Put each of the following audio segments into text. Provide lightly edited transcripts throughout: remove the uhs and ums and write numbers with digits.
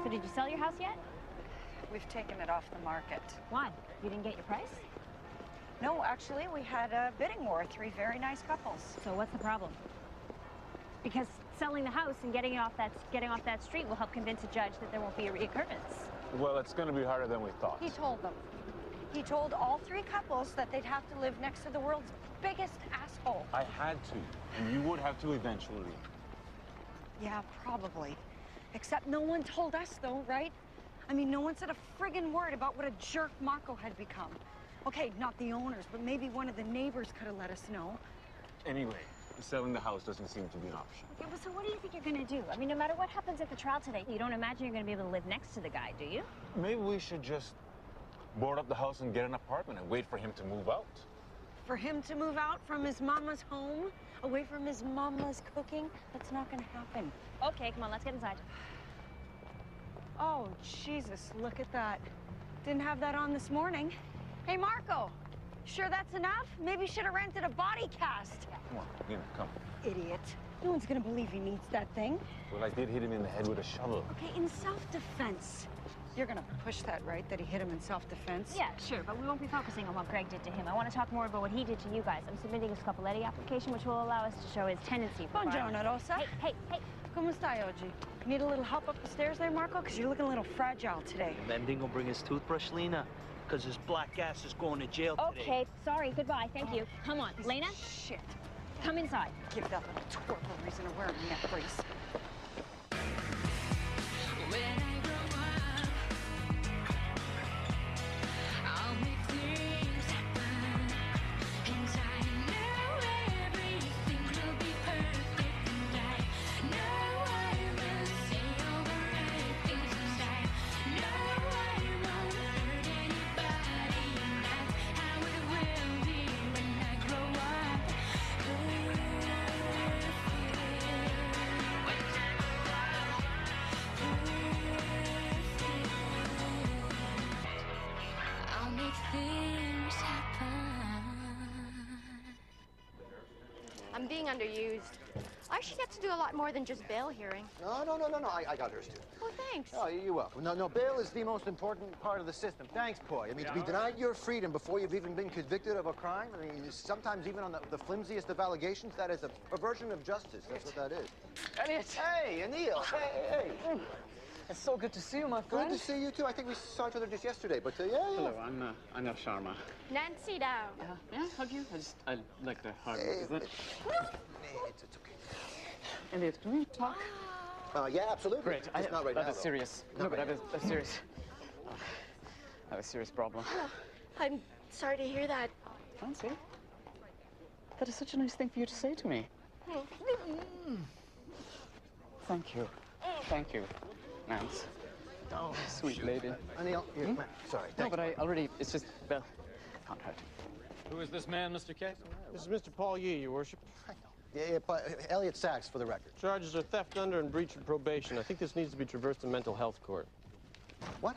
So did you sell your house yet? We've taken it off the market. Why? You didn't get your price? No, actually, we had a bidding war, 3 very nice couples. So what's the problem? Because selling the house and getting off that street will help convince a judge that there won't be a reoccurrence. Well, it's going to be harder than we thought. He told them. He told all 3 couples that they'd have to live next to the world's biggest asshole. I had to, and you would have to eventually. Yeah, probably. Except no one told us, though, right? I mean, no one said a friggin' word about what a jerk Marco had become. Okay, not the owners, but maybe one of the neighbors could have let us know. Anyway, selling the house doesn't seem to be an option. Okay, well, so what do you think you're going to do? I mean, no matter what happens at the trial today, you don't imagine you're going to be able to live next to the guy, do you? Maybe we should just board up the house and get an apartment and wait for him to move out. For him to move out from his mama's home, away from his mama's cooking? That's not going to happen. Okay, come on, let's get inside. Oh, Jesus, look at that. Didn't have that on this morning. Hey, Marco, sure that's enough? Maybe you should have rented a body cast. Come on, Nina, come. Idiot. No one's gonna believe he needs that thing. Well, I did hit him in the head with a shovel. Okay, in self-defense. You're gonna push that, right? That he hit him in self-defense? Yeah, sure, but we won't be focusing on what Greg did to him. I want to talk more about what he did to you guys. I'm submitting a scopoletti application, which will allow us to show his tendency for Buongiorno, Rosa. Hey. Come stai oggi? Need a little help up the stairs there, Marco? Because you're looking a little fragile today. Mending will bring his toothbrush, Lena, because his black ass is going to jail today. Okay, sorry, goodbye, thank you. Come on, Lena. Shit. Come inside. Give that little twerp a reason to wear a neck brace. I'm being underused. I should get to do a lot more than just bail hearing. No. I got hers too. Oh, thanks. Oh, you're welcome. No, bail is the most important part of the system. Thanks, Coy. I mean, to be denied your freedom before you've even been convicted of a crime, I mean, sometimes even on the flimsiest of allegations, that is a perversion of justice. That's what that is. Elliot! Hey, Anil! Hey! It's so good to see you, my friend. Good to see you, too. I think we saw each other just yesterday, but yeah. Hello, I'm Anil Sharma. Nancy down. Yeah, hug you? I like the hug. Is it? It's okay. Elliot, can we talk? Yeah, absolutely. Great. Just not right I now, have a though. serious... Not No, but right I have a serious problem. I'm sorry to hear that. Fancy? That is such a nice thing for you to say to me. Thank you. Thank you, Nance. Oh, Sweet lady. Anil, here, man, sorry. No, but I already... It's just... Well, can't hurt. Who is this man, Mr. K? This is Mr. Paul Yee, Your Worship. Yeah, Elliot Sachs, for the record. Charges are theft under and breach of probation. I think this needs to be traversed to mental health court. What?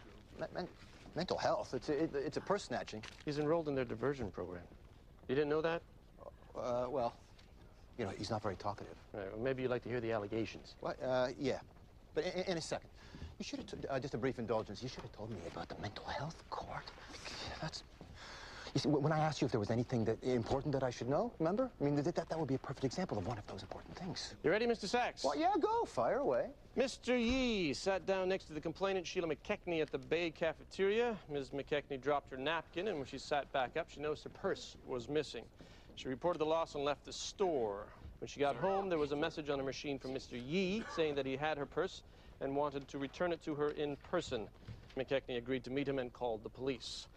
Mental health? It's a purse snatching. He's enrolled in their diversion program. You didn't know that? Well, you know, he's not very talkative. Right, well, maybe you'd like to hear the allegations. What? Yeah. But in a second. You should have, just a brief indulgence, you should have told me about the mental health court. That's... You see, when I asked you if there was anything important that I should know, remember? I mean, that would be a perfect example of one of those important things. You ready, Mr. Sachs? Well, yeah, go. Fire away. Mr. Yee sat down next to the complainant, Sheila McKechnie, at the Bay cafeteria. Ms. McKechnie dropped her napkin, and when she sat back up, she noticed her purse was missing. She reported the loss and left the store. When she got home, there was a message on a machine from Mr. Yee saying that he had her purse and wanted to return it to her in person. McKechnie agreed to meet him and called the police.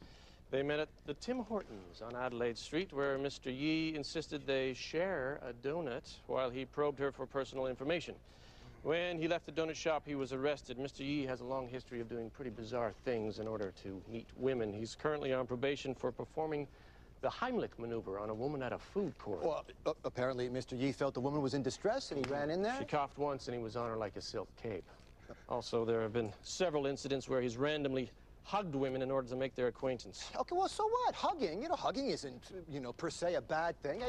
They met at the Tim Hortons on Adelaide Street, where Mr. Yee insisted they share a donut while he probed her for personal information. When he left the donut shop, he was arrested. Mr. Yee has a long history of doing pretty bizarre things in order to meet women. He's currently on probation for performing the Heimlich maneuver on a woman at a food court. Well, apparently Mr. Yee felt the woman was in distress and he ran in there. She coughed once and he was on her like a silk cape. Also, there have been several incidents where he's randomly hugged women in order to make their acquaintance. Okay, well, so what? Hugging, hugging isn't, per se a bad thing.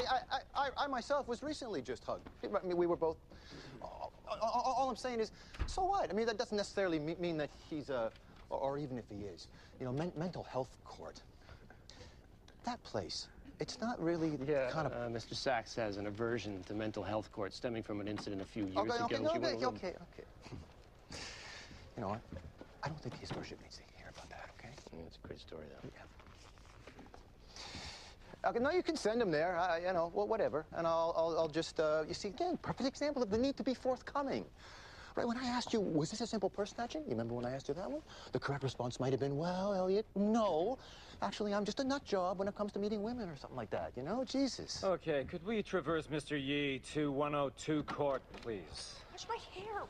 I myself was recently just hugged. I mean, we were both... All I'm saying is, so what? I mean, that doesn't necessarily mean that he's or even if he is, you know, mental health court. That place, it's not really kind of... Mr. Sachs has an aversion to mental health court stemming from an incident a few years ago. Okay. You know what? I don't think his worship needs to hear about that, okay? Yeah, it's a great story, though. Yeah. Okay, no, you can send him there, you know, well, whatever. And I'll just, you see, again, perfect example of the need to be forthcoming. Right, when I asked you, was this a simple purse snatching? You remember when I asked you that one? The correct response might have been, well, Elliot, no. Actually, I'm just a nut job when it comes to meeting women or something like that, you know? Jesus. Okay, could we traverse Mr. Yee to 102 Court, please? Touch my hair.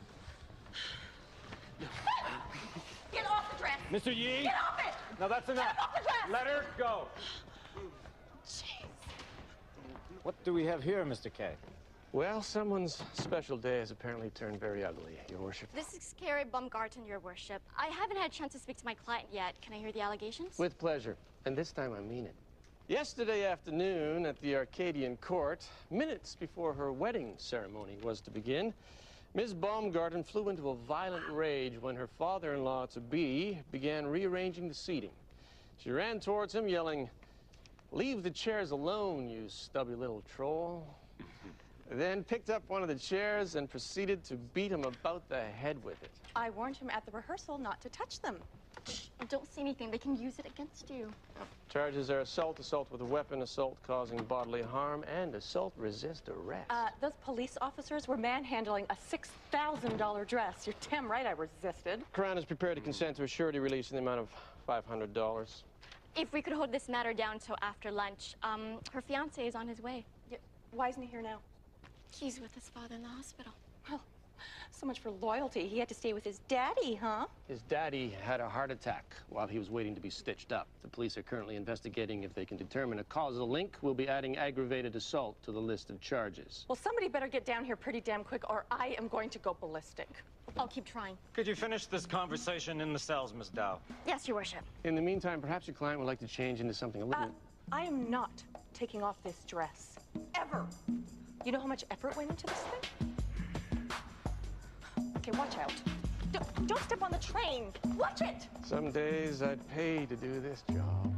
Get off the dress. Mr. Yee? Get off it. No, that's enough. Get off the dress. Let her go. Jeez. What do we have here, Mr. K? Well, someone's special day has apparently turned very ugly, Your Worship. This is Carrie Baumgarten, Your Worship. I haven't had a chance to speak to my client yet. Can I hear the allegations? With pleasure. And this time I mean it. Yesterday afternoon at the Arcadian Court, minutes before her wedding ceremony was to begin, Ms. Baumgarten flew into a violent rage when her father-in-law-to-be began rearranging the seating. She ran towards him, yelling, "Leave the chairs alone, you stubby little troll." Then picked up one of the chairs and proceeded to beat him about the head with it. I warned him at the rehearsal not to touch them. Don't say anything. They can use it against you. Charges are assault, assault with a weapon, assault causing bodily harm, and assault resist arrest. Those police officers were manhandling a $6,000 dress. You're damn right I resisted. Crown is prepared to consent to a surety release in the amount of $500. If we could hold this matter down till after lunch, her fiancé is on his way. Why isn't he here now? He's with his father in the hospital. Well, so much for loyalty. He had to stay with his daddy, huh? His daddy had a heart attack while he was waiting to be stitched up. The police are currently investigating. If they can determine a causal link, we'll be adding aggravated assault to the list of charges. Well, somebody better get down here pretty damn quick or I am going to go ballistic. I'll keep trying. Could you finish this conversation in the cells, Miss Dow? Yes, Your Worship. In the meantime, perhaps your client would like to change into something a little... I am not taking off this dress. Ever. You know how much effort went into this thing? Okay, watch out. Don't step on the train. Watch it! Some days I'd pay to do this job.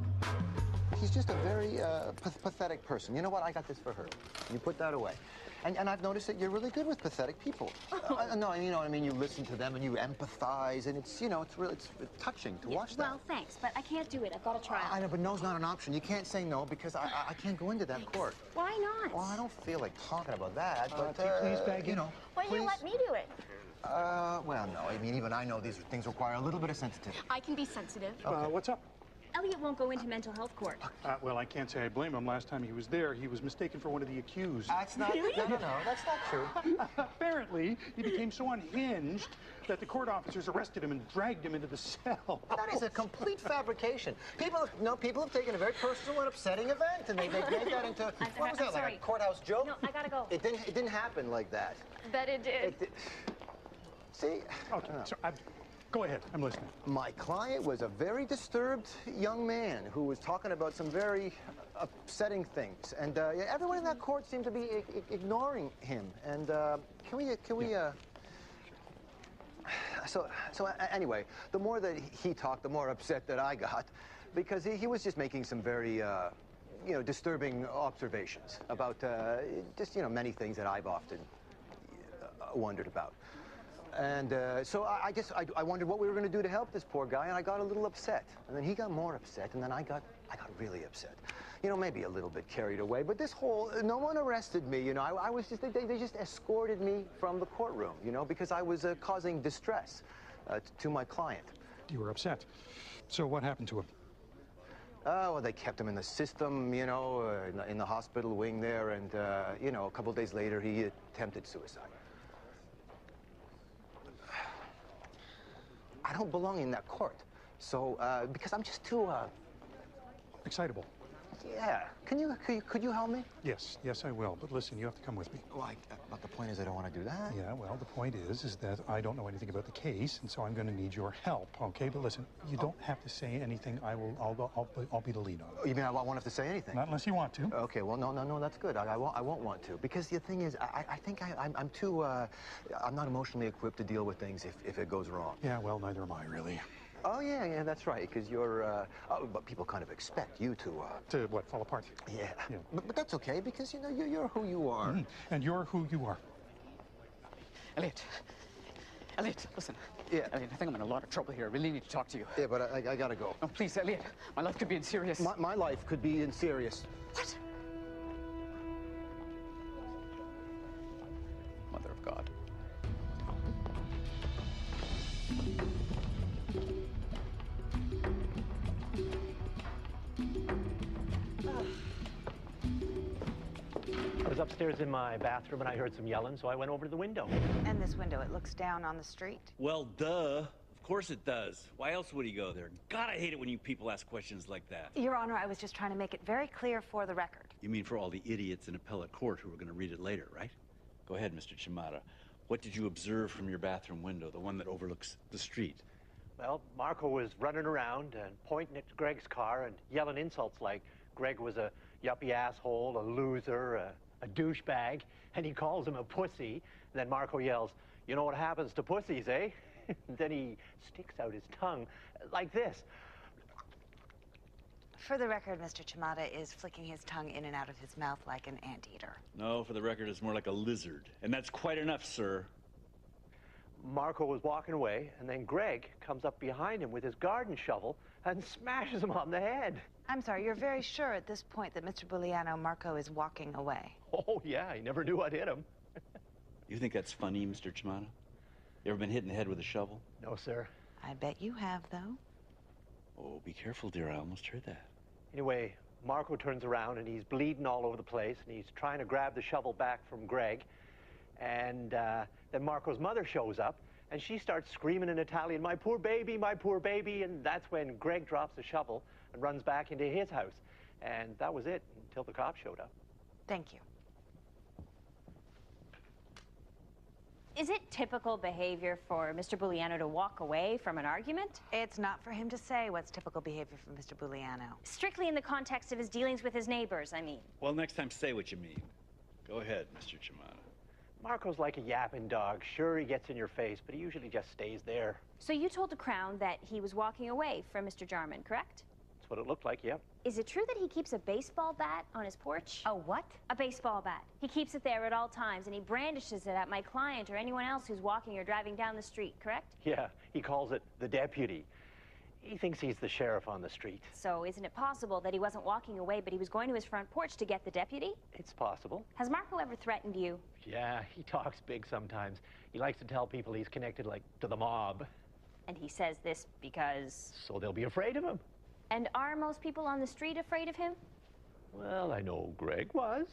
He's just a very pathetic person. You know what? I got this for her. You put that away. And I've noticed that you're really good with pathetic people. No, you know what I mean? You listen to them and you empathize, and it's, you know, it's touching to watch that. Well, thanks, but I can't do it. I've got to try. I know, but no's not an option. You can't say no because I can't go into that court. Why not? Well, I don't feel like talking about that, but, please bag in. you know, Why don't you let me do it? Well, no. I mean, even I know these things require a little bit of sensitivity. I can be sensitive. What's up? Elliot won't go into mental health court. Well, I can't say I blame him. Last time he was there, he was mistaken for one of the accused. That's not... No, that's not true. Apparently, he became so unhinged that the court officers arrested him and dragged him into the cell. That is a complete fabrication. People have taken a very personal and upsetting event, and they made that into... What was that, like a courthouse joke? No, I gotta go. It didn't happen like that. Bet it did. See? Okay, so go ahead. I'm listening. My client was a very disturbed young man who was talking about some very upsetting things, and everyone in that court seemed to be ignoring him. And can we? So anyway, the more that he talked, the more upset that I got, because he was just making some very disturbing observations about just many things that I've often wondered about. And so I wondered what we were going to do to help this poor guy, and I got a little upset. And then he got more upset, and then I got really upset. You know, maybe a little bit carried away. But this whole, no one arrested me, you know. I was just, they just escorted me from the courtroom, you know, because I was causing distress to my client. You were upset. So what happened to him? Well, they kept him in the system, you know, in the hospital wing there, and, a couple of days later, he attempted suicide. I don't belong in that court. So, because I'm just too, excitable. Yeah. Could you help me? Yes, I will. But listen, you have to come with me. Well, but the point is I don't want to do that. Yeah, well, the point is that I don't know anything about the case, and so I'm going to need your help, okay? But listen, you don't have to say anything. I'll be the lead on it. You mean I won't have to say anything? Not unless you want to. Okay, well, no, that's good. I won't want to. Because the thing is, I think I'm too, I'm not emotionally equipped to deal with things if it goes wrong. Yeah, well, neither am I, really. Oh, yeah, that's right, because you're, but people kind of expect you to... To what, fall apart? Yeah. Yeah. But that's okay, because, you know, you're who you are. Mm-hmm. And you're who you are. Elliot, listen. Yeah. Elliot, I think I'm in a lot of trouble here. I really need to talk to you. Yeah, but I gotta go. Oh, please, Elliot. My life could be in serious. My life could be in serious. What? Mother of God. I was upstairs in my bathroom and I heard some yelling, so I went over to the window. And this window, it looks down on the street? Well, duh. Of course it does. Why else would he go there? God, I hate it when you people ask questions like that. Your Honor, I was just trying to make it very clear for the record. You mean for all the idiots in appellate court who are going to read it later, right? Go ahead, Mr. Chimata. What did you observe from your bathroom window, the one that overlooks the street? Well, Marco was running around and pointing at Greg's car and yelling insults like Greg was a yuppie asshole, a loser, a douchebag, and he calls him a pussy. And then Marco yells, "You know what happens to pussies, eh?" And then he sticks out his tongue like this. For the record, Mr. Chimata is flicking his tongue in and out of his mouth like an anteater. No, for the record, it's more like a lizard. And that's quite enough, sir. Marco was walking away, and then Greg comes up behind him with his garden shovel and smashes him on the head. I'm sorry, you're very sure at this point that Mr. Bulliano Marco is walking away? Oh, yeah, he never knew what hit him. You think that's funny, Mr. Chimata? You ever been hit in the head with a shovel? No, sir. I bet you have, though. Oh, be careful, dear. I almost heard that. Anyway, Marco turns around, and he's bleeding all over the place, and he's trying to grab the shovel back from Greg. And then Marco's mother shows up, and she starts screaming in Italian, my poor baby, and that's when Greg drops the shovel and runs back into his house. And that was it until the cops showed up. Thank you. Is it typical behavior for Mr. Bulliano to walk away from an argument? It's not for him to say what's typical behavior from Mr. Bulliano. Strictly in the context of his dealings with his neighbors, I mean. Well, next time say what you mean. Go ahead, Mr. Chimata. Marco's like a yapping dog. Sure, he gets in your face, but he usually just stays there. So you told the Crown that he was walking away from Mr. Jarman, correct? That's what it looked like, yep. Is it true that he keeps a baseball bat on his porch? A what? A baseball bat. He keeps it there at all times, and he brandishes it at my client or anyone else who's walking or driving down the street, correct? Yeah, he calls it the deputy. He thinks he's the sheriff on the street. So isn't it possible that he wasn't walking away, but he was going to his front porch to get the deputy? It's possible. Has Marco ever threatened you? Yeah, he talks big sometimes. He likes to tell people he's connected, like, to the mob. And he says this because... So they'll be afraid of him. And are most people on the street afraid of him? Well, I know Greg was.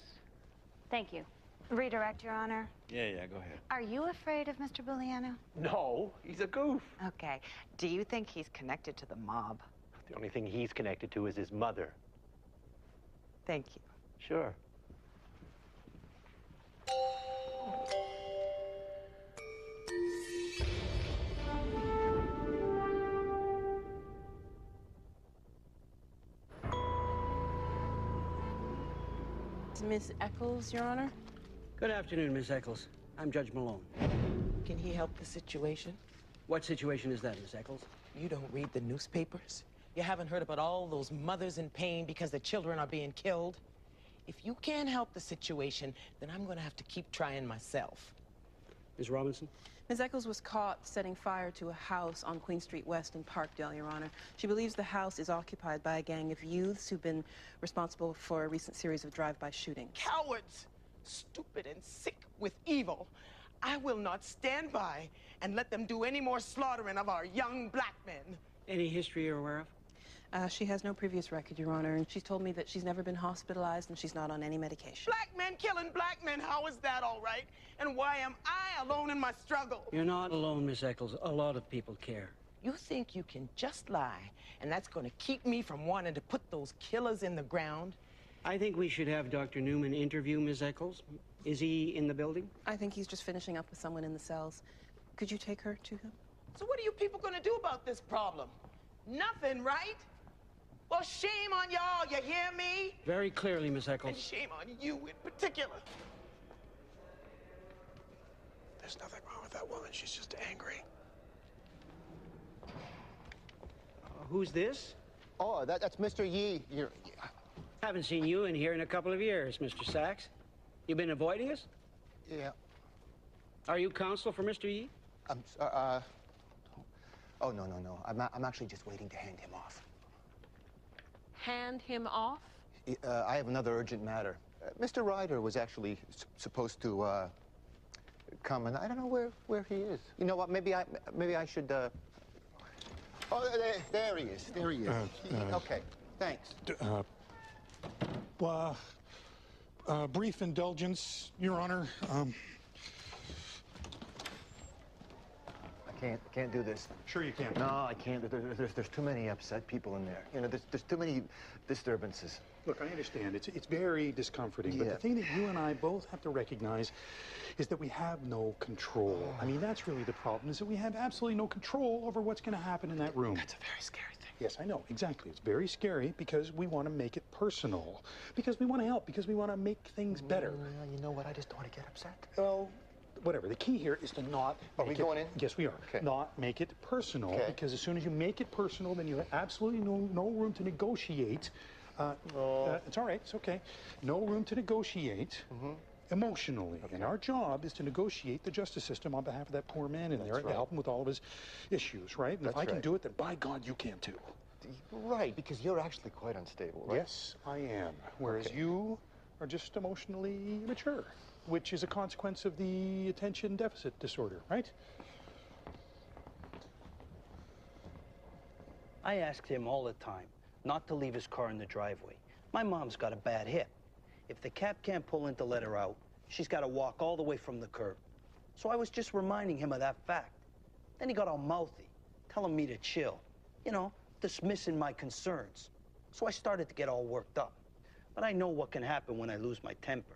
Thank you. Redirect, Your Honor. Yeah, go ahead. Are you afraid of Mr. Bulliano? No, he's a goof. Okay. Do you think he's connected to the mob? The only thing he's connected to is his mother. Thank you. Sure. Miss Eccles, Your Honor? Good afternoon, Miss Eccles. I'm Judge Malone. Can he help the situation? What situation is that, Miss Eccles? You don't read the newspapers? You haven't heard about all those mothers in pain because the children are being killed? If you can't help the situation, then I'm going to have to keep trying myself. Ms. Robinson? Ms. Eccles was caught setting fire to a house on Queen Street West in Parkdale, Your Honor. She believes the house is occupied by a gang of youths who've been responsible for a recent series of drive-by shootings. Cowards! Stupid and sick with evil. I will not stand by and let them do any more slaughtering of our young black men. Any history you're aware of? She has no previous record, Your Honor, and she's told me that she's never been hospitalized and she's not on any medication. Black men killing black men, how is that all right? And why am I alone in my struggle? You're not alone, Miss Eccles. A lot of people care. You think you can just lie, and that's going to keep me from wanting to put those killers in the ground? I think we should have Dr. Newman interview Ms. Eccles. Is he in the building? I think he's just finishing up with someone in the cells. Could you take her to him? So what are you people gonna do about this problem? Nothing, right? Well, shame on y'all, you hear me? Very clearly, Ms. And Eccles. shame on you in particular. There's nothing wrong with that woman. She's just angry. Who's this? Oh, that's Mr. Yee. Haven't seen you in here in a couple of years, Mr. Sachs. You been avoiding us? Yeah. Are you counsel for Mr. Yee? Oh, no. I'm actually just waiting to hand him off. Hand him off? I have another urgent matter. Mr. Ryder was actually supposed to come, and I don't know where he is. You know what? Maybe I should. Oh, there he is. There he is. Okay. Thanks. Brief indulgence, Your Honor. I can't do this. Sure you can. No, I can't. There's too many upset people in there. You know, there's too many disturbances. Look, I understand. It's very discomforting. But Yeah. the thing that you and I both have to recognize is that we have no control. I mean, that's really the problem, is that we have absolutely no control over what's going to happen in that room. That's a very scary thing. Yes, I know, exactly. It's very scary because we want to make it personal. Because we want to help. Because we want to make things better. You know what? I just don't want to get upset. Well, whatever. The key here is to not... Are we going in? Yes, we are. Okay. Not make it personal. Okay. Because as soon as you make it personal, then you have absolutely no room to negotiate. It's all right. It's okay. No room to negotiate emotionally. Okay. And our job is to negotiate the justice system on behalf of that poor man in there and to help him with all of his issues, right? And if I can do it, then by God, you can too. Right, because you're actually quite unstable, right? Yes, I am. Whereas you are just emotionally immature, which is a consequence of the attention deficit disorder, right? I asked him all the time not to leave his car in the driveway. My mom's got a bad hip. If the cab can't pull in to let her out, she's got to walk all the way from the curb. So I was just reminding him of that fact. Then he got all mouthy, telling me to chill, you know, dismissing my concerns. So I started to get all worked up. But I know what can happen when I lose my temper.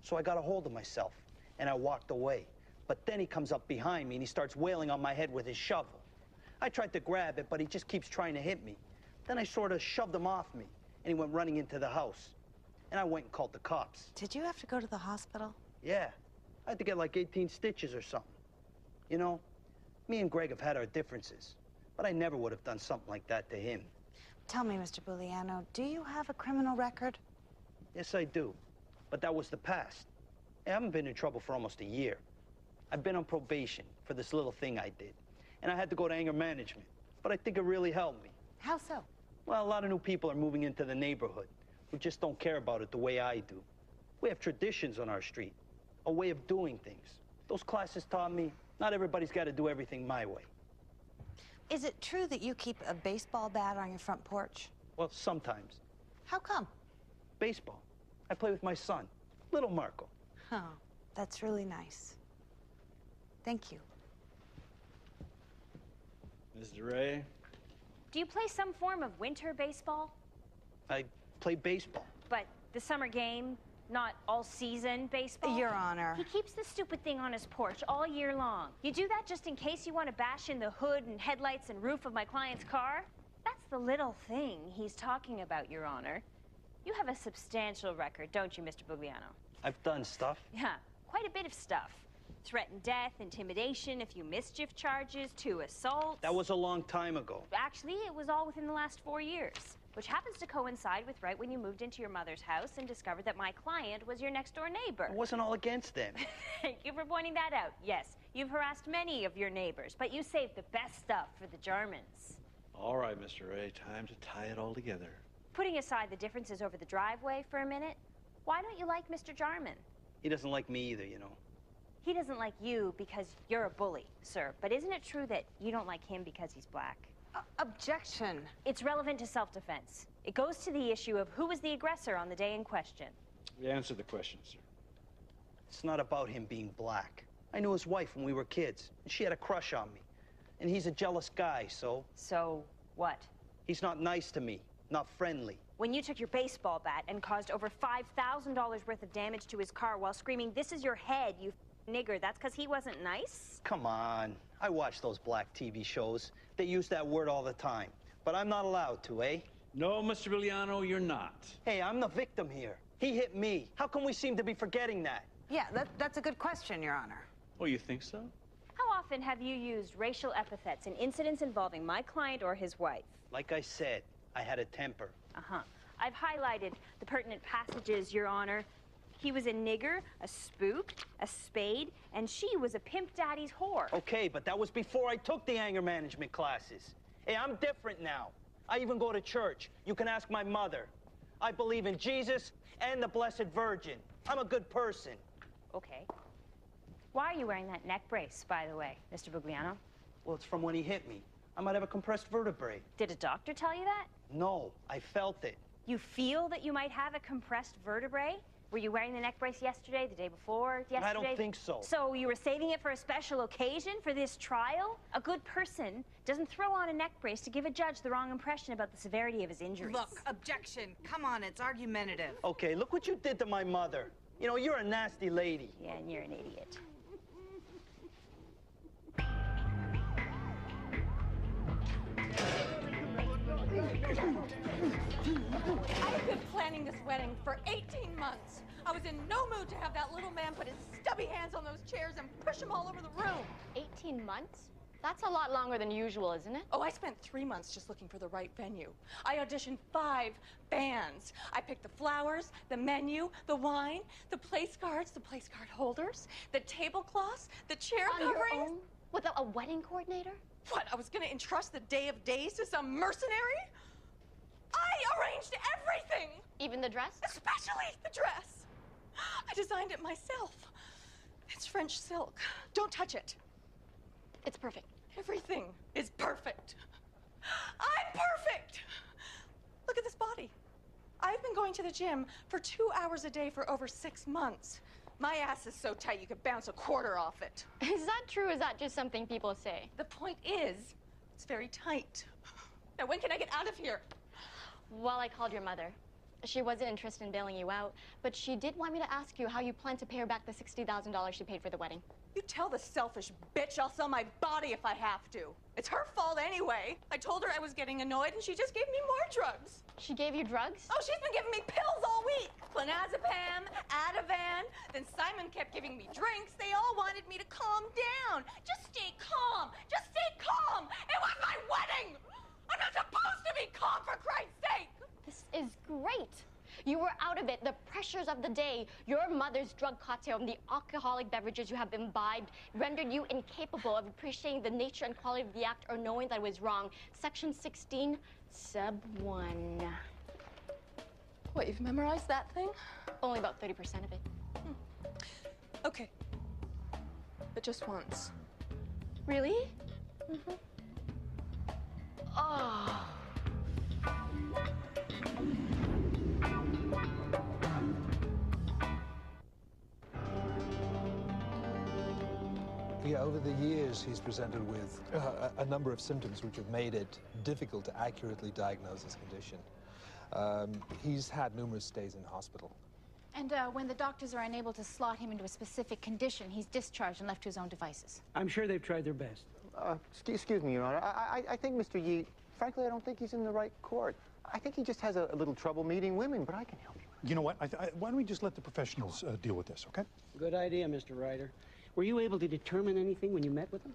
So I got a hold of myself, and I walked away. But then he comes up behind me, and he starts wailing on my head with his shovel. I tried to grab it, but he just keeps trying to hit me. Then I sort of shoved him off me, and he went running into the house. And I went and called the cops. Did you have to go to the hospital? Yeah, I had to get like 18 stitches or something. You know, me and Greg have had our differences, but I never would have done something like that to him. Tell me, Mr. Bulliano, do you have a criminal record? Yes, I do, but that was the past. I haven't been in trouble for almost a year. I've been on probation for this little thing I did, and I had to go to anger management, but I think it really helped me. How so? Well, a lot of new people are moving into the neighborhood who just don't care about it the way I do. We have traditions on our street, a way of doing things. Those classes taught me not everybody's got to do everything my way. Is it true that you keep a baseball bat on your front porch? Well, sometimes. How come? Baseball. I play with my son, little Marco. Oh, that's really nice. Thank you. Mr. Ray? Do you play some form of winter baseball? I play baseball. But the summer game, not all-season baseball? Your Honor. He keeps the stupid thing on his porch all year long. You do that just in case you want to bash in the hood and headlights and roof of my client's car? That's the little thing he's talking about, Your Honor. You have a substantial record, don't you, Mr. Bugliano? I've done stuff. Yeah, quite a bit of stuff. Threatened death, intimidation, a few mischief charges, 2 assaults. That was a long time ago. Actually, it was all within the last 4 years, which happens to coincide with right when you moved into your mother's house and discovered that my client was your next-door neighbor. It wasn't all against them. Thank you for pointing that out. Yes, you've harassed many of your neighbors, but you saved the best stuff for the Germans. All right, Mr. Ray, time to tie it all together. Putting aside the differences over the driveway for a minute, why don't you like Mr. Jarman? He doesn't like me either, you know. He doesn't like you because you're a bully, sir. But isn't it true that you don't like him because he's black? Objection. It's relevant to self-defense. It goes to the issue of who was the aggressor on the day in question. We answered the question, sir. It's not about him being black. I knew his wife when we were kids, and she had a crush on me. And he's a jealous guy, so... So, what? He's not nice to me, not friendly. When you took your baseball bat and caused over $5,000 worth of damage to his car while screaming, "This is your head, you nigger," that's because he wasn't nice? Come on. I watch those black TV shows. They use that word all the time. But I'm not allowed to, eh? No, Mr. Biliano, you're not. Hey, I'm the victim here. He hit me. How come we seem to be forgetting that? Yeah, that's a good question, Your Honor. Oh, you think so? How often have you used racial epithets in incidents involving my client or his wife? Like I said, I had a temper. Uh-huh. I've highlighted the pertinent passages, Your Honor. He was a nigger, a spook, a spade, and she was a pimp daddy's whore. Okay, but that was before I took the anger management classes. Hey, I'm different now. I even go to church. You can ask my mother. I believe in Jesus and the Blessed Virgin. I'm a good person. Okay. Why are you wearing that neck brace, by the way, Mr. Bugliano? Well, it's from when he hit me. I might have a compressed vertebrae. Did a doctor tell you that? No, I felt it. You feel that you might have a compressed vertebrae? Were you wearing the neck brace yesterday, the day before, yesterday? I don't think so. So you were saving it for a special occasion, for this trial? A good person doesn't throw on a neck brace to give a judge the wrong impression about the severity of his injuries. Look, objection. Come on, it's argumentative. Okay, look what you did to my mother. You know, you're a nasty lady. Yeah, and you're an idiot. I've been planning this wedding for 18 months. I was in no mood to have that little man put his stubby hands on those chairs and push them all over the room. 18 months? That's a lot longer than usual, isn't it? Oh, I spent 3 months just looking for the right venue. I auditioned 5 bands. I picked the flowers, the menu, the wine, the place cards, the place card holders, the tablecloths, the chair coverings. On your own? Without a wedding coordinator? What, I was gonna entrust the day of days to some mercenary? I arranged everything! Even the dress? Especially the dress. I designed it myself. It's French silk. Don't touch it. It's perfect. Everything is perfect. I'm perfect! Look at this body. I've been going to the gym for 2 hours a day for over 6 months. My ass is so tight you could bounce a quarter off it. Is that true, or is that just something people say? The point is, it's very tight. Now, when can I get out of here? Well, I called your mother. She wasn't interested in bailing you out, but she did want me to ask you how you plan to pay her back the $60,000 she paid for the wedding. You tell the selfish bitch I'll sell my body if I have to. It's her fault anyway. I told her I was getting annoyed and she just gave me more drugs. She gave you drugs? Oh, she's been giving me pills all week. Clonazepam, Ativan. Then Simon kept giving me drinks. They all wanted me to calm down. Just stay calm. Just stay calm. It was my wedding. I'm not supposed to be calm, for Christ's sake. This is great. You were out of it. The pressures of the day, your mother's drug cocktail, and the alcoholic beverages you have imbibed rendered you incapable of appreciating the nature and quality of the act or knowing that it was wrong. Section 16, sub 1. What, you've memorized that thing? Only about 30% of it. Okay. But just once. Really? Mm-hmm. Oh. Yeah, over the years, he's presented with a number of symptoms which have made it difficult to accurately diagnose his condition. He's had numerous stays in hospital. And when the doctors are unable to slot him into a specific condition, he's discharged and left to his own devices. I'm sure they've tried their best. Excuse me, Your Honor. I think Mr. Yee, frankly, I don't think he's in the right court. I think he just has a little trouble meeting women, but I can help you. You know what? Why don't we just let the professionals deal with this, okay? Good idea, Mr. Ryder. Were you able to determine anything when you met with him?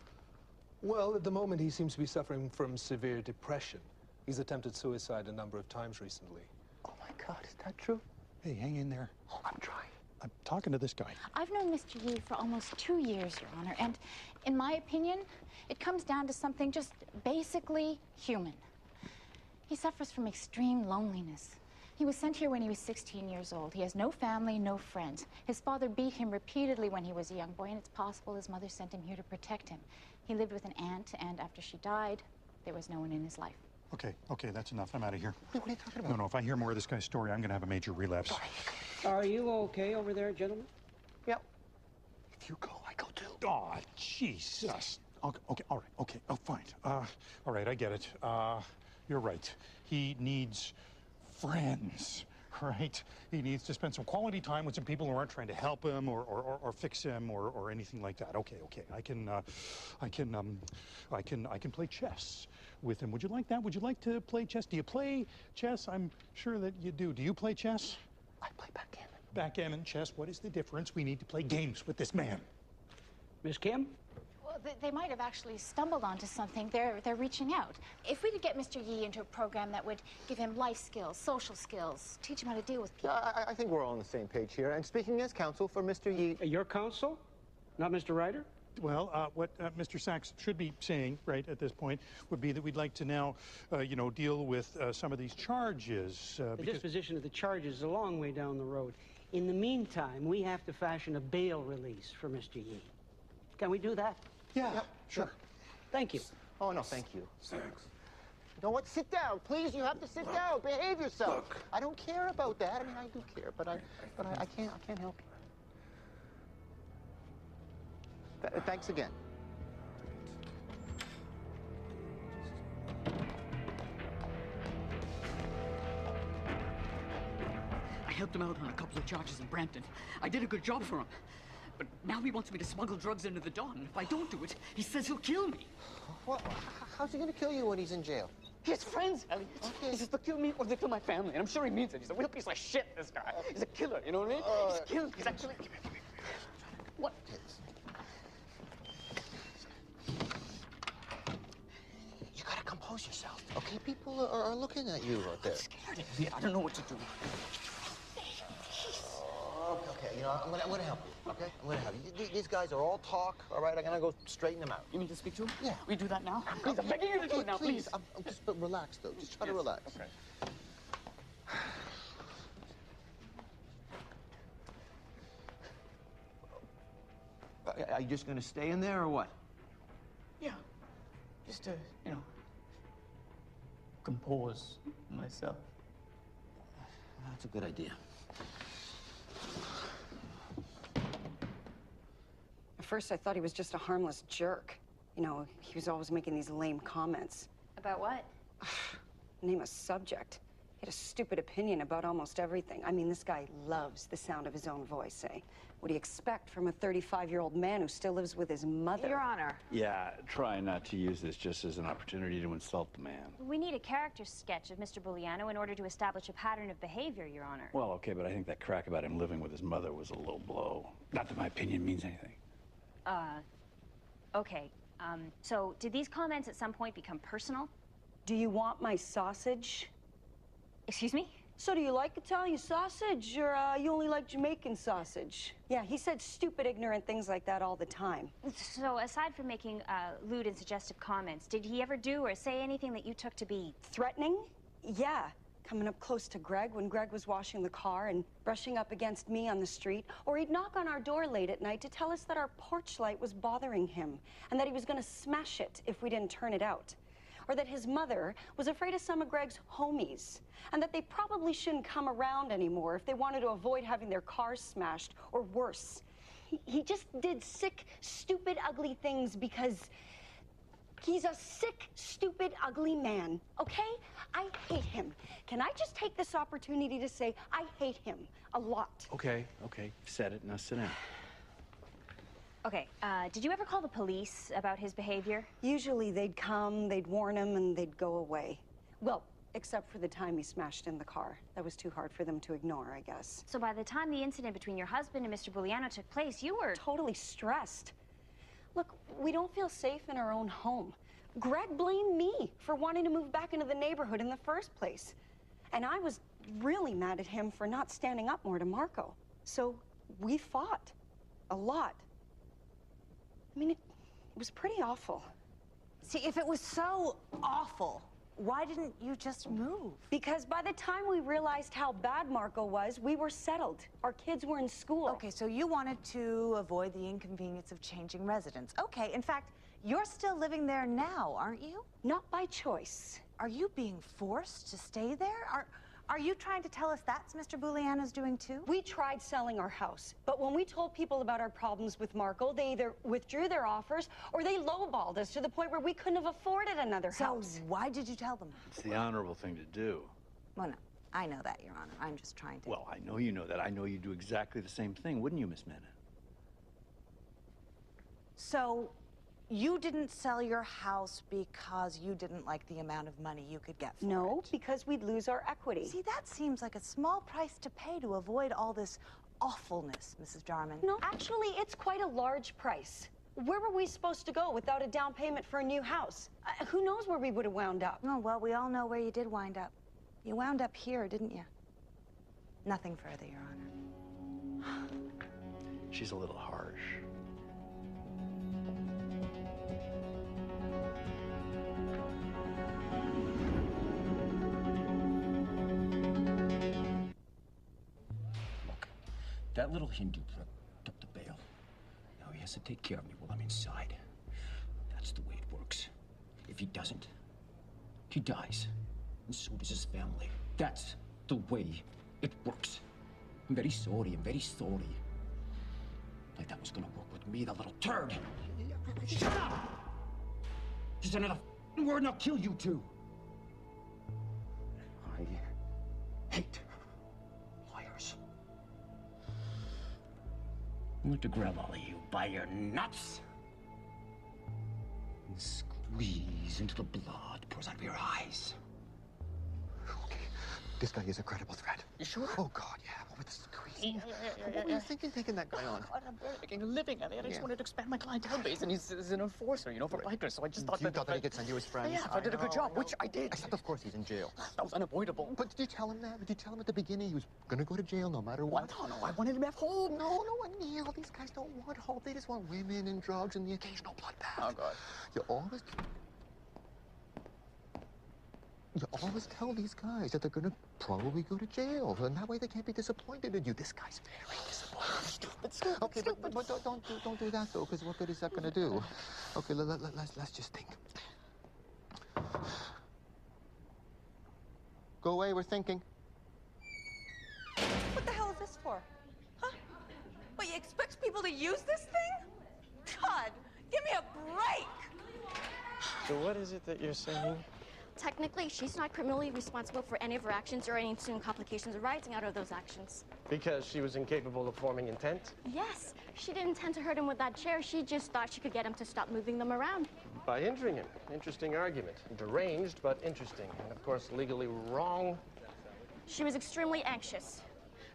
Well, at the moment, he seems to be suffering from severe depression. He's attempted suicide a number of times recently. Oh, my God, is that true? Hey, hang in there. Oh, I'm trying. I'm talking to this guy. I've known Mr. Yee for almost 2 years, Your Honor, and in my opinion, it comes down to something just basically human. He suffers from extreme loneliness. He was sent here when he was 16 years old. He has no family, no friends. His father beat him repeatedly when he was a young boy, and it's possible his mother sent him here to protect him. He lived with an aunt, and after she died, there was no one in his life. Okay, that's enough. I'm out of here. What are you talking about? No, if I hear more of this guy's story, I'm going to have a major relapse. Are you okay over there, gentlemen? Yep. If you go, I go too. Oh, Jesus. Okay, all right, okay, oh, fine. All right, I get it. You're right. He needs friends, right? He needs to spend some quality time with some people who aren't trying to help him or fix him or anything like that. Okay, I can play chess with him. Would you like that? Would you like to play chess? Do you play chess? I'm sure that you do. Do you play chess? I play backgammon. Backgammon, chess, what is the difference? We need to play games with this man. Miss Kim? Well, they might have actually stumbled onto something. They're reaching out. If we could get Mr. Yi into a program that would give him life skills, social skills, teach him how to deal with people. Yeah, I think we're all on the same page here. And speaking as counsel for Mr. Yi... Your counsel? Not Mr. Ryder? Well, what Mr. Sachs should be saying, right, at this point, would be that we'd like to now, deal with some of these charges. The disposition of the charges is a long way down the road. In the meantime, we have to fashion a bail release for Mr. Yi. Can we do that? Yeah, sure. Thank you. Oh, no, thank you. Sachs. You know what? Sit down, please. You have to sit down. Behave yourself. Look. I don't care about that. I mean, I do care, but I can't help you. Thanks again. I helped him out on a couple of charges in Brampton. I did a good job for him. But now he wants me to smuggle drugs into the Dawn. If I don't do it, he says he'll kill me. What? How's he going to kill you when he's in jail? He has friends, Elliot. Okay. He says they'll kill me or they'll kill my family. And I'm sure he means it. He's a real piece of shit, this guy. He's a killer, you know what I mean? He's killed. He's actually... What? You gotta compose yourself, okay? People are looking at you out there. I'm scared, Elliot. I don't know what to do. Okay, you know, I'm gonna help you, okay? I'm gonna help you. These guys are all talk, all right? I'm gonna go straighten them out. You mean to speak to him? Yeah. We do that now? Please, I'm begging you to do it now, please. But relax, though. Just try to relax. Okay. Are you just gonna stay in there or what? Yeah. Just to, compose myself. That's a good idea. At first, I thought he was just a harmless jerk. You know, he was always making these lame comments. About what? Name a subject. He had a stupid opinion about almost everything. I mean, this guy loves the sound of his own voice, eh? What do you expect from a 35-year-old man who still lives with his mother? Your Honor. Yeah, try not to use this just as an opportunity to insult the man. We need a character sketch of Mr. Bulliano in order to establish a pattern of behavior, Your Honor. Well, okay, but I think that crack about him living with his mother was a low blow. Not that my opinion means anything. Okay. So did these comments at some point become personal? Do you want my sausage? Excuse me? So do you like Italian sausage, or you only like Jamaican sausage? Yeah, he said stupid, ignorant things like that all the time. So aside from making lewd and suggestive comments, did he ever do or say anything that you took to be threatening? Yeah. Coming up close to Greg when Greg was washing the car and brushing up against me on the street. Or he'd knock on our door late at night to tell us that our porch light was bothering him and that he was going to smash it if we didn't turn it out. Or that his mother was afraid of some of Greg's homies and that they probably shouldn't come around anymore if they wanted to avoid having their cars smashed or worse. He just did sick, stupid, ugly things because he's a sick, stupid, ugly man, okay? I hate him. Can I just take this opportunity to say I hate him a lot? Okay, said it, now sit down. Okay, did you ever call the police about his behavior? Usually they'd come, they'd warn him, and they'd go away. Well, except for the time he smashed in the car. That was too hard for them to ignore, I guess. So by the time the incident between your husband and Mr. Bulliano took place, you were totally stressed. Look, we don't feel safe in our own home. Greg blamed me for wanting to move back into the neighborhood in the first place. And I was really mad at him for not standing up more to Marco. So we fought a lot. I mean, it was pretty awful. See, if it was so awful, why didn't you just move? Because by the time we realized how bad Marco was, we were settled. Our kids were in school. Okay, so you wanted to avoid the inconvenience of changing residence. Okay, in fact, you're still living there now, aren't you? Not by choice. Are you being forced to stay there? Are you trying to tell us that's Mr. Bulliano's doing too? We tried selling our house, but when we told people about our problems with Marco, they either withdrew their offers or they lowballed us to the point where we couldn't have afforded another house. So why did you tell them? It's the honorable thing to do. Well, no. I know that, Your Honor. I'm just trying to... Well, I know you know that. I know you do exactly the same thing, wouldn't you, Miss Manna? So, you didn't sell your house because you didn't like the amount of money you could get for it? No, because we'd lose our equity. See, that seems like a small price to pay to avoid all this awfulness, Mrs. Jarman. No, actually, it's quite a large price. Where were we supposed to go without a down payment for a new house? Who knows where we would have wound up? Oh, well, we all know where you did wind up. You wound up here, didn't you? Nothing further, Your Honor. She's a little harsh. Look, that little Hindu prick took the bail. Now he has to take care of me while I'm inside. That's the way it works. If he doesn't, he dies. And so does his family. That's the way it works. I'm very sorry. I'm very sorry. Like that was gonna work with me, the little turd. Shut up! Just another word and I'll kill you two. I hate liars. I'm going to grab all of you by your nuts and squeeze into the blood that pours out of your eyes. This guy is a credible threat. You sure? Oh, God, yeah. What with the squeeze? What were you thinking taking that guy on? God, I'm barely making a living at it. I just wanted to expand my clientele base, and he's an enforcer, you know, for bikers. So I just thought You thought that he could send you his friends? Yeah, if I did a good job, which I did. Except, of course, he's in jail. That was unavoidable. But did you tell him that? Did you tell him at the beginning he was going to go to jail no matter what? No, I wanted him at home. No, Neil, these guys don't want home. They just want women and drugs and the occasional bloodbath. Oh, God. You always tell these guys that they're going to probably go to jail, and that way they can't be disappointed in you. This guy's very disappointed. Stupid. Okay, but don't do that, though, because what good is that going to do? Okay, let's just think. Go away, we're thinking. What the hell is this for? Huh? What, you expect people to use this thing? God, give me a break! So what is it that you're saying? Technically, she's not criminally responsible for any of her actions or any ensuing complications arising out of those actions. Because she was incapable of forming intent? Yes, she didn't intend to hurt him with that chair. She just thought she could get him to stop moving them around. By injuring him. Interesting argument. Deranged, but interesting. And of course, legally wrong. She was extremely anxious.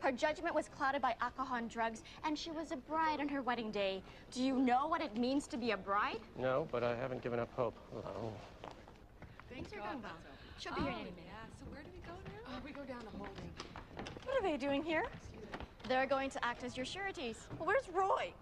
Her judgment was clouded by alcohol and drugs, and she was a bride on her wedding day. Do you know what it means to be a bride? No, but I haven't given up hope. Oh. Things are going well. She'll be here any minute. Yeah, so where do we go now? We go down to holding. What are they doing here? They're going to act as your sureties. Well, where's Roy?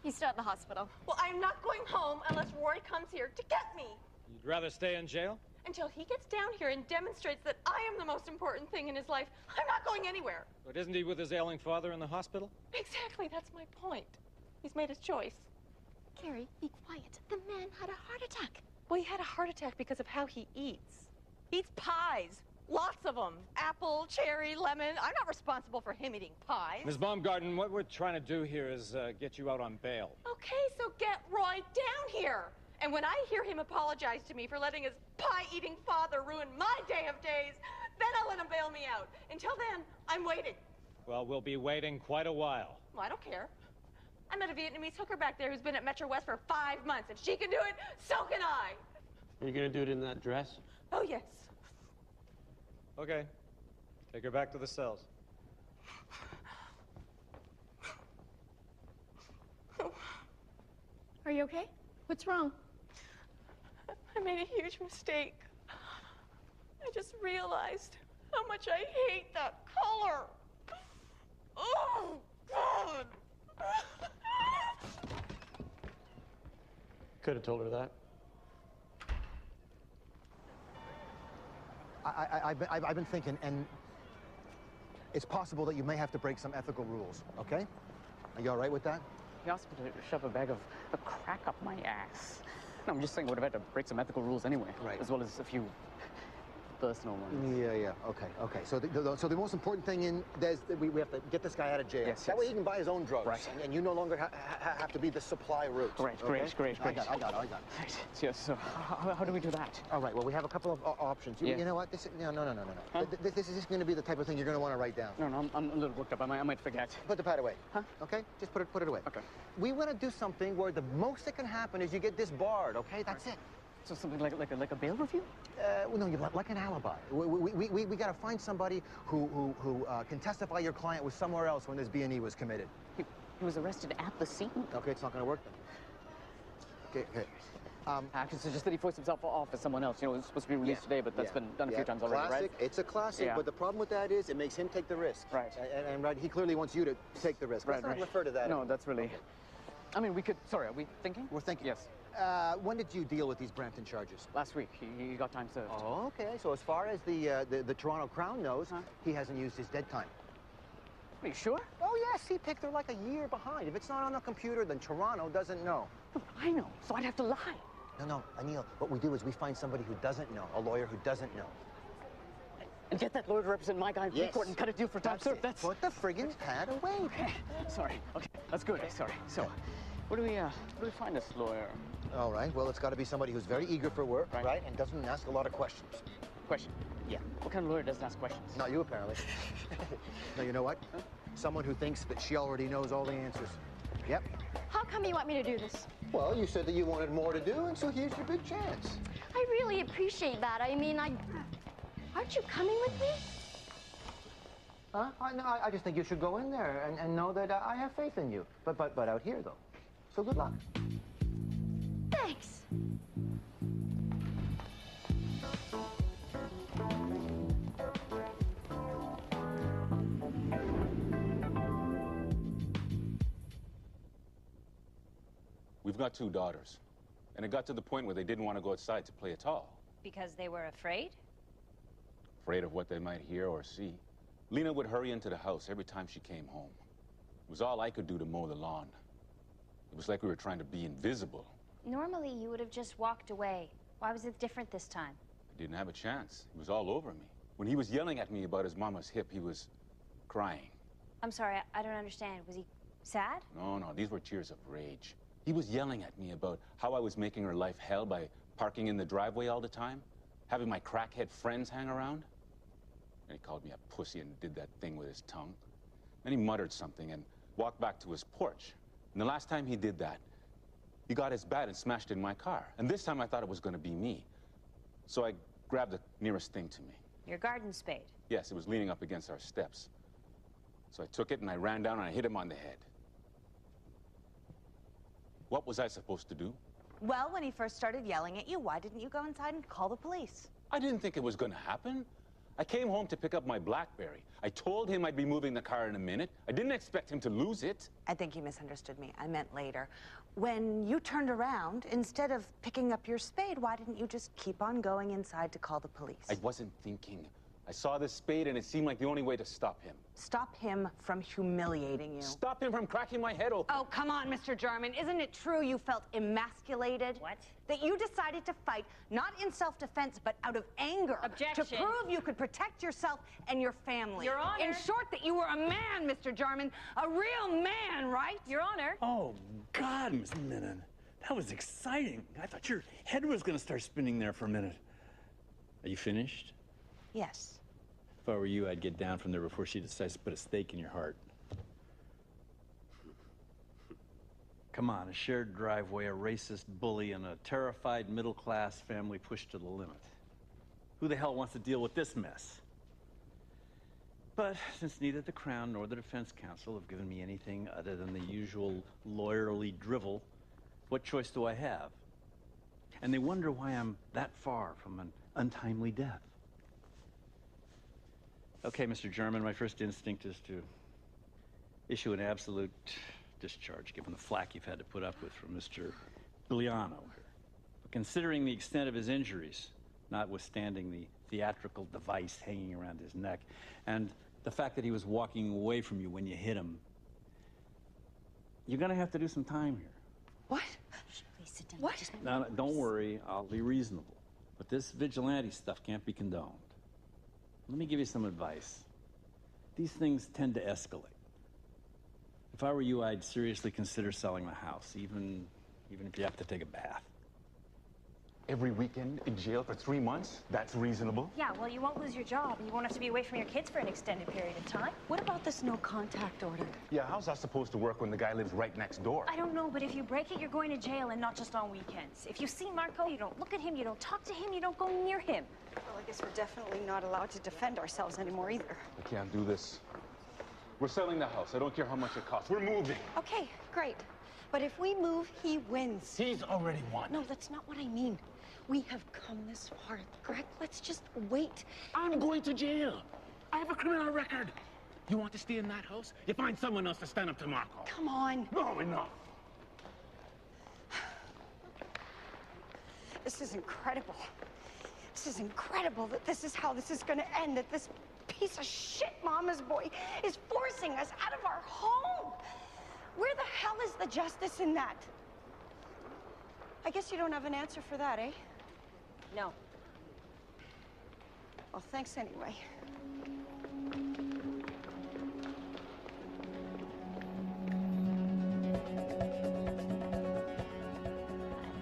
He's still at the hospital. Well, I'm not going home unless Roy comes here to get me. You'd rather stay in jail? Until he gets down here and demonstrates that I am the most important thing in his life, I'm not going anywhere. But isn't he with his ailing father in the hospital? Exactly, that's my point. He's made his choice. Carrie, be quiet. The man had a heart attack. Well, he had a heart attack because of how he eats. He eats pies. Lots of them. Apple, cherry, lemon. I'm not responsible for him eating pies. Ms. Baumgarten, what we're trying to do here is get you out on bail. Okay, so get Roy down here. And when I hear him apologize to me for letting his pie-eating father ruin my day of days, then I'll let him bail me out. Until then, I'm waiting. Well, we'll be waiting quite a while. Well, I don't care. I met a Vietnamese hooker back there who's been at Metro West for 5 months. If she can do it, so can I. Are you going to do it in that dress? Oh, yes. Okay. Take her back to the cells. Are you okay? What's wrong? I made a huge mistake. I just realized how much I hate that color. Oh, God. Could have told her that. I've been thinking, and it's possible that you may have to break some ethical rules, okay? Are you all right with that? He asked me to shove a bag of crack up my ass. No, I'm just saying I would have had to break some ethical rules anyway. Right. As well as a few personal ones. Yeah. Okay. So the most important thing is that we have to get this guy out of jail. Yes, That way he can buy his own drugs. Right. And you no longer have to be the supply route. Great. I got it. Right. Yes, so how do we do that? All right, well, we have a couple of options. Yeah. You know what? No. Huh? This is just going to be the type of thing you're going to want to write down. No, I'm a little worked up. I might forget. Put the pad away. Huh? Okay? Just put it away. Okay. We want to do something where the most that can happen is you get disbarred, okay? That's it. So something like a bail review? Well, no, like an alibi. We got to find somebody who can testify your client was somewhere else when this B&E was committed. He was arrested at the scene. Okay, it's not going to work then. Okay. Actually, it's just that he forced himself off as someone else. You know, it was supposed to be released today, but that's been done a few times already, classic. right? It's a classic, Yeah. but the problem with that is it makes him take the risk. Right. And right, he clearly wants you to take the risk. Let's not refer to that. No, that's really... I mean, we could... Sorry, are we thinking? We're thinking. Yes. When did you deal with these Brampton charges? Last week. He got time served. Oh, okay. So as far as the Toronto Crown knows, he hasn't used his dead time. Are you sure? Oh, yes. See, Pick, they're like a year behind. If it's not on the computer, then Toronto doesn't know. I know, so I'd have to lie. No, Anil, what we do is we find somebody who doesn't know, a lawyer who doesn't know. And get that lawyer to represent my guy in court and cut a deal for time served. That's... Put the friggin' pad away. Okay. Sorry. Okay, that's good. Sorry. So, where do we find this lawyer? All right, well, it's got to be somebody who's very eager for work, right? And doesn't ask a lot of questions. Question? Yeah. What kind of lawyer doesn't ask questions? Not you, apparently. No, you know what? Huh? Someone who thinks that she already knows all the answers. Yep. How come you want me to do this? Well, you said that you wanted more to do, and so here's your big chance. I really appreciate that. I mean, aren't you coming with me? Huh? I just think you should go in there and know that I have faith in you. But out here, though. So good luck. Thanks. We've got 2 daughters, and it got to the point where they didn't want to go outside to play at all. Because they were afraid? Afraid of what they might hear or see. Lena would hurry into the house every time she came home. It was all I could do to mow the lawn. It was like we were trying to be invisible. Normally, you would have just walked away. Why was it different this time? I didn't have a chance. He was all over me. When he was yelling at me about his mama's hip, he was crying. I'm sorry, I don't understand. Was he sad? No, these were tears of rage. He was yelling at me about how I was making her life hell by parking in the driveway all the time, having my crackhead friends hang around. And he called me a pussy and did that thing with his tongue. Then he muttered something and walked back to his porch. And the last time he did that, he got his bat and smashed it in my car. And this time I thought it was going to be me. So I grabbed the nearest thing to me. Your garden spade? Yes, it was leaning up against our steps. So I took it and I ran down and I hit him on the head. What was I supposed to do? Well, when he first started yelling at you, why didn't you go inside and call the police? I didn't think it was going to happen. I came home to pick up my BlackBerry. I told him I'd be moving the car in a minute. I didn't expect him to lose it. I think you misunderstood me. I meant later. When you turned around, instead of picking up your spade, why didn't you just keep on going inside to call the police? I wasn't thinking. I saw this spade and it seemed like the only way to stop him. Stop him from humiliating you. Stop him from cracking my head open. Oh, come on, Mr. Jarman. Isn't it true you felt emasculated? What? That you decided to fight, not in self-defense, but out of anger. Objection. To prove you could protect yourself and your family. Your Honor. In short, that you were a man, Mr. Jarman. A real man, right? Your Honor. Oh, God, Miss Minnan. That was exciting. I thought your head was going to start spinning there for a minute. Are you finished? Yes. If I were you, I'd get down from there before she decides to put a stake in your heart. Come on, a shared driveway, a racist bully, and a terrified middle-class family pushed to the limit. Who the hell wants to deal with this mess? But since neither the Crown nor the Defense Counsel have given me anything other than the usual lawyerly drivel, what choice do I have? And they wonder why I'm that far from an untimely death. Okay, Mr. Jarman, my first instinct is to issue an absolute discharge, given the flack you've had to put up with from Mr. Biliano here. But considering the extent of his injuries, notwithstanding the theatrical device hanging around his neck, and the fact that he was walking away from you when you hit him, you're gonna have to do some time here. What? Please sit down. What? Now, don't worry, I'll be reasonable. But this vigilante stuff can't be condoned. Let me give you some advice. These things tend to escalate. If I were you, I'd seriously consider selling the house, even if you have to take a bath. Every weekend in jail for 3 months? That's reasonable. Yeah, well, you won't lose your job, and you won't have to be away from your kids for an extended period of time. What about this no contact order? Yeah, how's that supposed to work when the guy lives right next door? I don't know, but if you break it, you're going to jail, and not just on weekends. If you see Marco, you don't look at him, you don't talk to him, you don't go near him. Well, I guess we're definitely not allowed to defend ourselves anymore either. I can't do this. We're selling the house. I don't care how much it costs. We're moving. Okay, great. But if we move, he wins. He's already won. No, that's not what I mean. We have come this far. Greg, let's just wait. I'm going to jail. I have a criminal record. You want to stay in that house? You find someone else to stand up to Marco. Come on. No, enough. This is incredible. This is incredible that this is how this is going to end, that this piece of shit mama's boy is forcing us out of our home. Where the hell is the justice in that? I guess you don't have an answer for that, eh? No. Well, thanks anyway.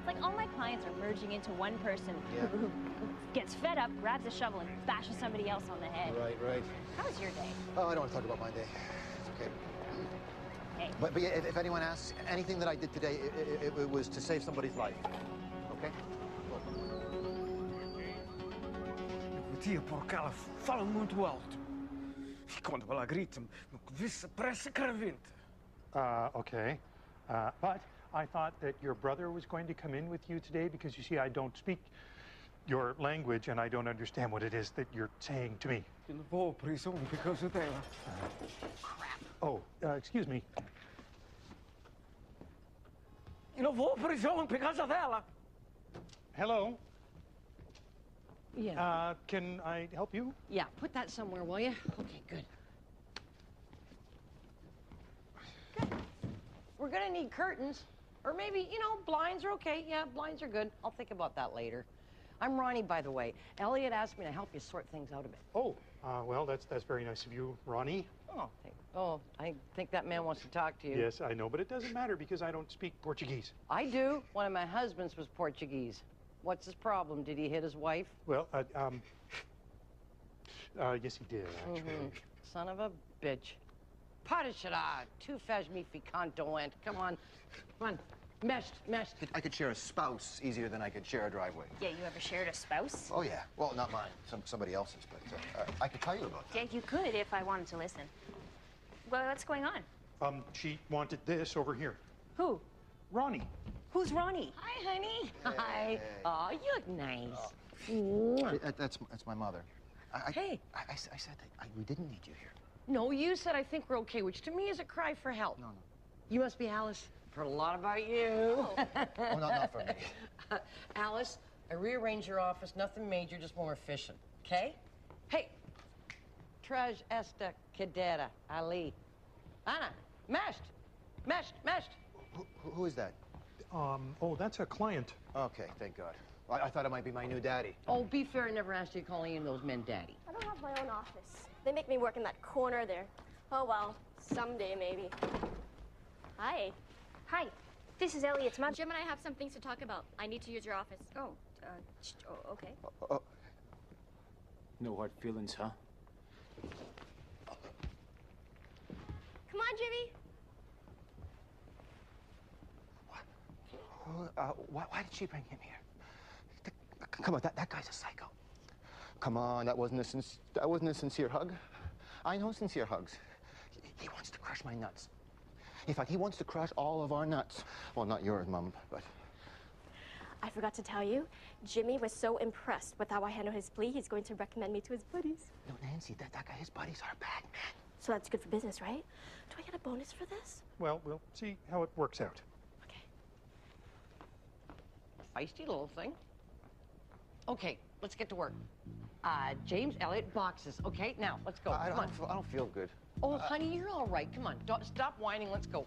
Like, all my clients are merging into one person who gets fed up, grabs a shovel, and bashes somebody else on the head. Right. How was your day? Oh, I don't want to talk about my day. It's okay. Hey. But yeah, if anyone asks, anything that I did today, it was to save somebody's life. Okay? Tia porcala fala muito alto. E quando ela grita, parece cravinte. Okay. But I thought that your brother was going to come in with you today because, you see, I don't speak your language and I don't understand what it is that you're saying to me. Eu não vou à prisão por causa dela. Crap. Oh, excuse me. Eu não vou à prisão por causa dela. Hello. Yeah. Can I help you? Yeah, put that somewhere, will you? Okay, good. We're gonna need curtains. Or maybe, you know, blinds are okay. Yeah, blinds are good. I'll think about that later. I'm Ronnie, by the way. Elliot asked me to help you sort things out a bit. Oh, well, that's very nice of you, Ronnie. Oh, I think that man wants to talk to you. Yes, I know, but it doesn't matter because I don't speak Portuguese. I do. One of my husbands was Portuguese. What's his problem? Did he hit his wife? Well, yes, he did, actually. Son of a bitch. Para chorar. Tu faz me ficar doente. Come on. Meshed. I could share a spouse easier than I could share a driveway. Yeah, you ever shared a spouse? Oh, yeah. Well, not mine. Somebody else's, but I could tell you about that. Yeah, you could if I wanted to listen. Well, what's going on? She wanted this over here. Who? Ronnie. Who's Ronnie? Hi, honey. Hi. Oh, you look nice. That's my mother. Hey. I said that we didn't need you here. No, you said I think we're okay, which to me is a cry for help. No. You must be Alice. Heard a lot about you. Oh, not for me. Alice, I rearranged your office. Nothing major, just more efficient. Okay? Hey. Traj esta cadera, Ali. Anna, meshed. Who is that? Oh, that's a client. Okay, thank God. I thought it might be my new daddy. Oh, be fair, I never asked you calling in those men daddy. I don't have my own office. They make me work in that corner there. Oh, well, someday maybe. Hi. Hi. This is Elliot's mom. Jim and I have some things to talk about. I need to use your office. Okay. No hard feelings, huh? Come on, Jimmy. Why did she bring him here? Come on, that guy's a psycho. Come on, that wasn't a sincere hug. I know sincere hugs. He wants to crush my nuts. In fact, he wants to crush all of our nuts. Well, not yours, Mom, but... I forgot to tell you, Jimmy was so impressed with how I handled his plea, he's going to recommend me to his buddies. No, Nancy, that guy, his buddies are bad men. So that's good for business, right? Do I get a bonus for this? Well, we'll see how it works out. Feisty little thing. Okay, let's get to work. James Elliott, boxes. Okay, now, let's go. I Come on. don't feel good. Oh, honey, you're all right. Come on, stop whining. Let's go.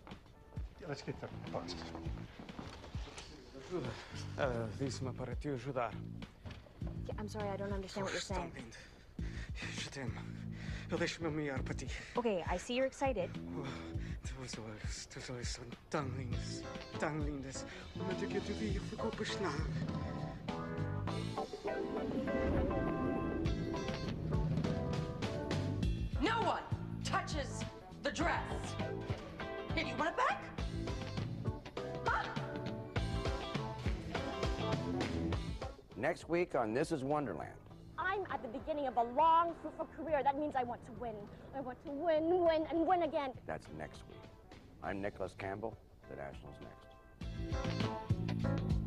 Let's get the boxes. Disse-me para te ajudar. I'm sorry, I don't understand what you're saying. Zatem. Lishma Miarpati. Okay, I see you're excited. Du sollst so Danglings. Und ich gebe dir für Kopfschlag. No one touches the dress. Here, you want it back? Huh? Next week on This is Wonderland. I'm at the beginning of a long, fruitful career. That means I want to win. I want to win, and win again. That's next week. I'm Nicholas Campbell. The National's next.